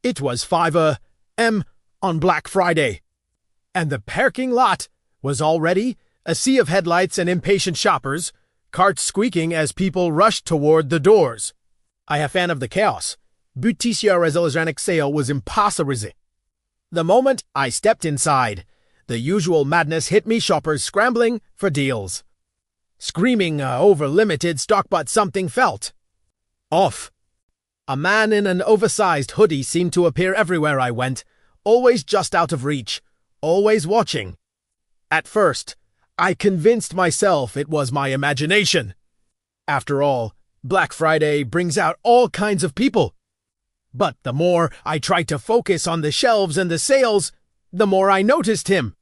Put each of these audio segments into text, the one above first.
It was 5 a.m. on Black Friday, and the parking lot was already a sea of headlights and impatient shoppers, carts squeaking as people rushed toward the doors. I am a fan of the chaos. Butícia rezeležanek sale was impossible. The moment I stepped inside, the usual madness hit me, shoppers scrambling for deals. Screaming over limited stock, but something felt off. A man in an oversized hoodie seemed to appear everywhere I went, always just out of reach, always watching. At first, I convinced myself it was my imagination. After all, Black Friday brings out all kinds of people. But the more I tried to focus on the shelves and the sales, the more I noticed him.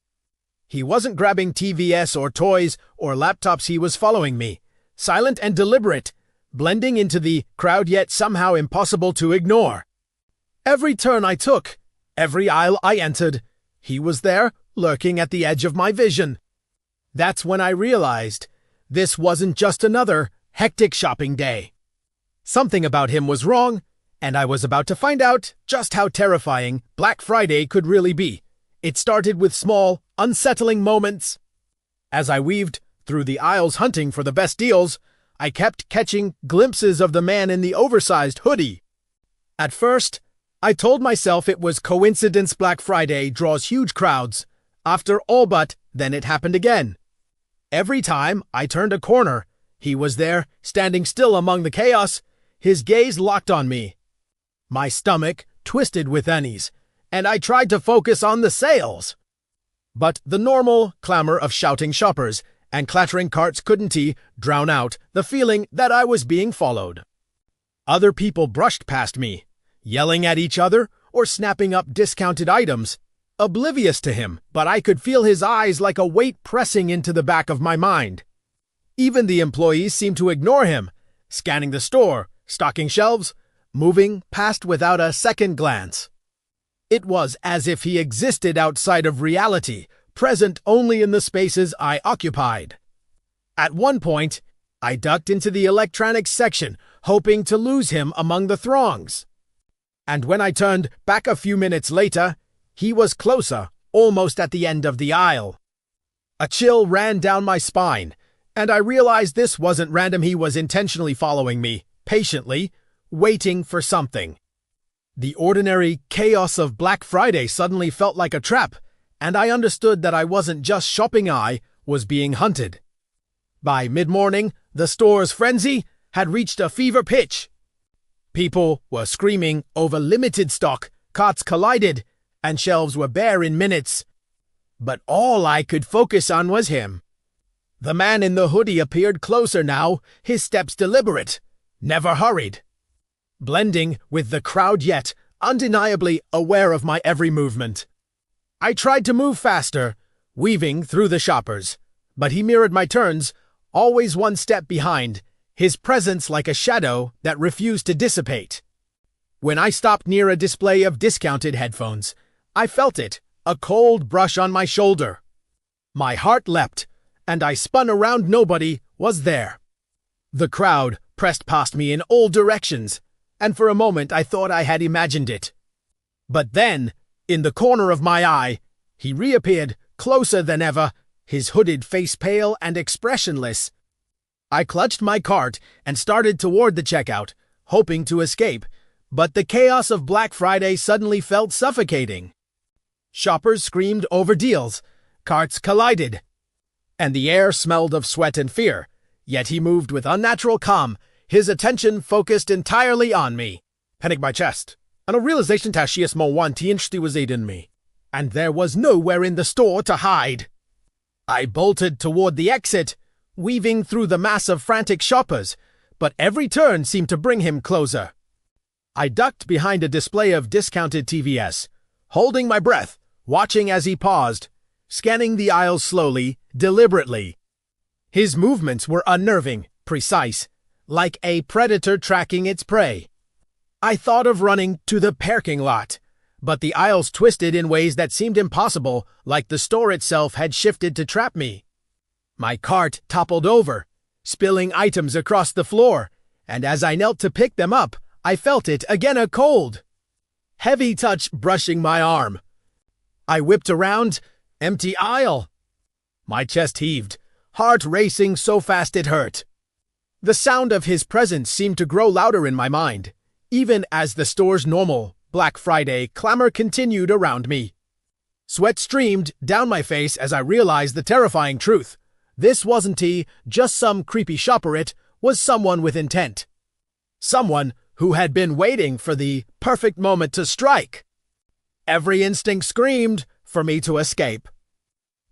He wasn't grabbing TVS or toys or laptops. He was following me, silent and deliberate, blending into the crowd yet somehow impossible to ignore. Every turn I took, every aisle I entered, he was there, lurking at the edge of my vision. That's when I realized this wasn't just another hectic shopping day. Something about him was wrong, and I was about to find out just how terrifying Black Friday could really be. It started with small, unsettling moments. As I weaved through the aisles hunting for the best deals, I kept catching glimpses of the man in the oversized hoodie. At first, I told myself it was coincidence. Black Friday draws huge crowds. After all, but then it happened again. Every time I turned a corner, he was there, standing still among the chaos, his gaze locked on me. My stomach twisted with unease, and I tried to focus on the sales. But the normal clamor of shouting shoppers and clattering carts couldn't drown out the feeling that I was being followed. Other people brushed past me, yelling at each other or snapping up discounted items, oblivious to him, but I could feel his eyes like a weight pressing into the back of my mind. Even the employees seemed to ignore him, scanning the store, stocking shelves, moving past without a second glance. It was as if he existed outside of reality, present only in the spaces I occupied. At one point, I ducked into the electronics section, hoping to lose him among the throngs. And when I turned back a few minutes later, he was closer, almost at the end of the aisle. A chill ran down my spine, and I realized this wasn't random. He was intentionally following me, patiently, waiting for something. The ordinary chaos of Black Friday suddenly felt like a trap, and I understood that I wasn't just shopping, I was being hunted. By mid-morning, the store's frenzy had reached a fever pitch. People were screaming over limited stock, carts collided, and shelves were bare in minutes. But all I could focus on was him. The man in the hoodie appeared closer now, his steps deliberate, never hurried. Blending with the crowd yet undeniably aware of my every movement. I tried to move faster, weaving through the shoppers, but he mirrored my turns, always one step behind, his presence like a shadow that refused to dissipate. When I stopped near a display of discounted headphones, I felt it, a cold brush on my shoulder. My heart leapt, and I spun around. Nobody was there. The crowd pressed past me in all directions, and for a moment I thought I had imagined it. But then, in the corner of my eye, he reappeared, closer than ever, his hooded face pale and expressionless. I clutched my cart and started toward the checkout, hoping to escape, but the chaos of Black Friday suddenly felt suffocating. Shoppers screamed over deals, carts collided, and the air smelled of sweat and fear, yet he moved with unnatural calm, his attention focused entirely on me. Panic my chest, and a realization that she is more interested was in me, and there was nowhere in the store to hide. I bolted toward the exit, weaving through the mass of frantic shoppers, but every turn seemed to bring him closer. I ducked behind a display of discounted TVS, holding my breath, watching as he paused, scanning the aisles slowly, deliberately. His movements were unnerving, precise, like a predator tracking its prey. I thought of running to the parking lot, but the aisles twisted in ways that seemed impossible, like the store itself had shifted to trap me. My cart toppled over, spilling items across the floor, and as I knelt to pick them up, I felt it again, a cold, heavy touch brushing my arm. I whipped around, empty aisle. My chest heaved, heart racing so fast it hurt. The sound of his presence seemed to grow louder in my mind, even as the store's normal Black Friday clamor continued around me. Sweat streamed down my face as I realized the terrifying truth. This wasn't just some creepy shopper, it was someone with intent. Someone who had been waiting for the perfect moment to strike. Every instinct screamed for me to escape.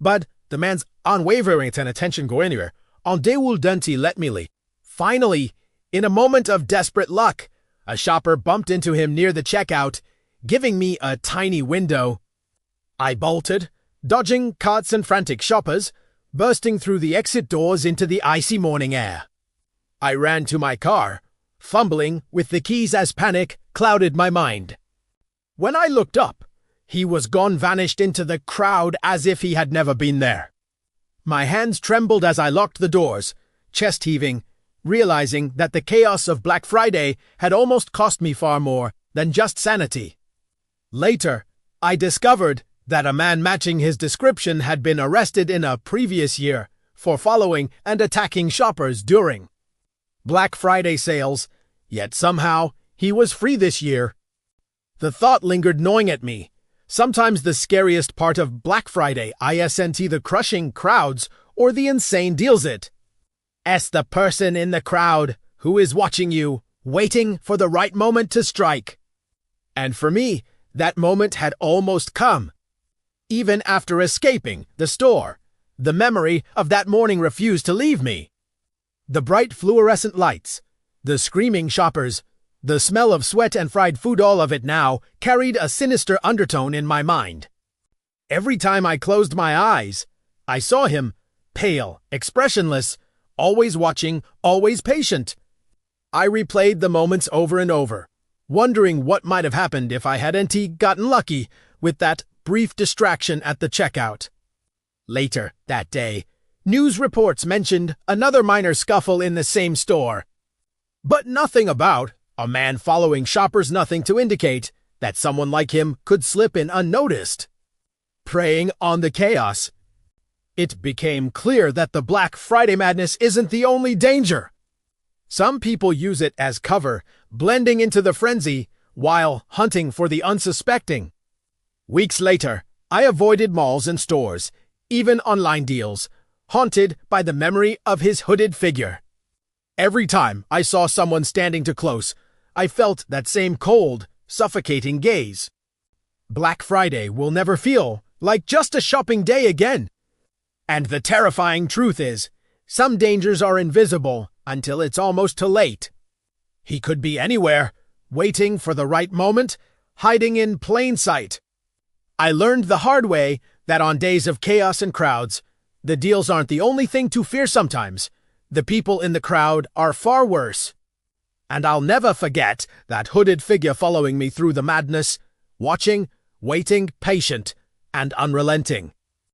But the man's unwavering attention go anywhere. On déwul dunti let me leave. Finally, in a moment of desperate luck, a shopper bumped into him near the checkout, giving me a tiny window. I bolted, dodging carts and frantic shoppers, bursting through the exit doors into the icy morning air. I ran to my car, fumbling with the keys as panic clouded my mind. When I looked up, he was gone, vanished into the crowd as if he had never been there. My hands trembled as I locked the doors, chest heaving, realizing that the chaos of Black Friday had almost cost me far more than just sanity. Later, I discovered that a man matching his description had been arrested in a previous year for following and attacking shoppers during Black Friday sales, yet somehow he was free this year. The thought lingered gnawing at me. Sometimes the scariest part of Black Friday isn't the crushing crowds or the insane deals, it's the person in the crowd who is watching you, waiting for the right moment to strike. And for me, that moment had almost come. Even after escaping the store, the memory of that morning refused to leave me. The bright fluorescent lights, the screaming shoppers, the smell of sweat and fried food, all of it now carried a sinister undertone in my mind. Every time I closed my eyes, I saw him, pale, expressionless, always watching, always patient. I replayed the moments over and over, wondering what might have happened if I hadn't gotten lucky with that brief distraction at the checkout. Later that day, news reports mentioned another minor scuffle in the same store. But nothing about a man following shoppers, nothing to indicate that someone like him could slip in unnoticed. Preying on the chaos, it became clear that the Black Friday madness isn't the only danger. Some people use it as cover, blending into the frenzy while hunting for the unsuspecting. Weeks later, I avoided malls and stores, even online deals, haunted by the memory of his hooded figure. Every time I saw someone standing too close, I felt that same cold, suffocating gaze. Black Friday will never feel like just a shopping day again. And the terrifying truth is, some dangers are invisible until it's almost too late. He could be anywhere, waiting for the right moment, hiding in plain sight. I learned the hard way that on days of chaos and crowds, the deals aren't the only thing to fear sometimes. The people in the crowd are far worse. And I'll never forget that hooded figure following me through the madness, watching, waiting, patient, and unrelenting.